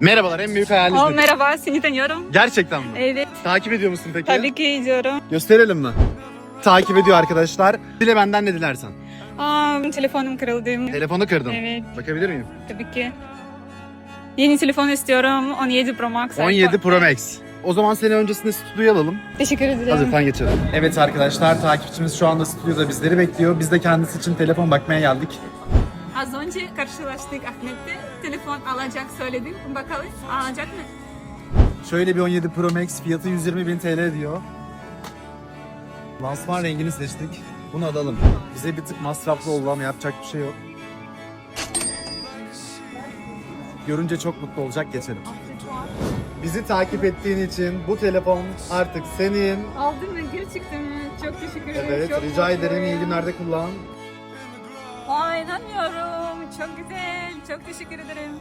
Merhabalar, en büyük hayaliniz nedir? Merhaba, seni tanıyorum. Gerçekten mi? Evet, Takip ediyor musun peki? tabii ki ediyorum. Gösterelim mi? Takip ediyor arkadaşlar. Dile benden ne dilersen. Telefonum kırıldı. Telefonu kırdın. Evet, Bakabilir miyim? tabii ki. Yeni telefon istiyorum, 17 Pro Max. 17 Pro Max. O zaman seni öncesinde stüdyoya alalım. Teşekkür ederim. Hazırsan geçelim. Evet arkadaşlar, takipçimiz şu anda stüdyoda bizleri bekliyor. Biz de kendisi için telefon bakmaya geldik. Az önce karşılaştık Ahmet'te. Telefon alacak söyledim. Bakalım alacak mı? Şöyle bir 17 Pro Max fiyatı 120.000 TL diyor. Lansman rengini seçtik. Bunu alalım. Bize bir tık masraflı oldu ama yapacak bir şey yok. Görünce çok mutlu olacak, geçelim. Bizi takip ettiğin için bu telefon artık senin. Aldın mı? Gerçekten mi? Çok teşekkür ederim. Evet, Çok rica ederim. mutluyum. İyi günlerde kullan. İnanmıyorum. Çok güzel. Çok teşekkür ederim.